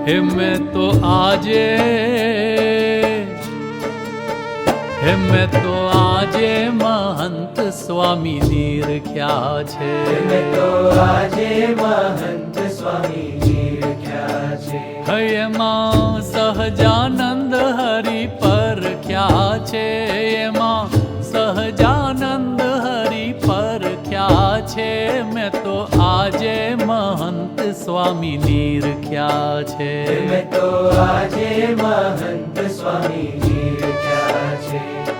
હે મેં તો આજે મહંત સ્વામી નિરખ્યા છે. મેં તો આજે મહંત સ્વામી નિરખ્યા છે. એમાં સહજાનંદ હરિ પરખ્યા છે. એમાં સહજાનંદ હરિ પરખ્યા છે. મેં તો આજે મહંત સ્વામી નિરખ્યા છે. મેં તો આજે મહંત સ્વામી નિરખ્યા છે.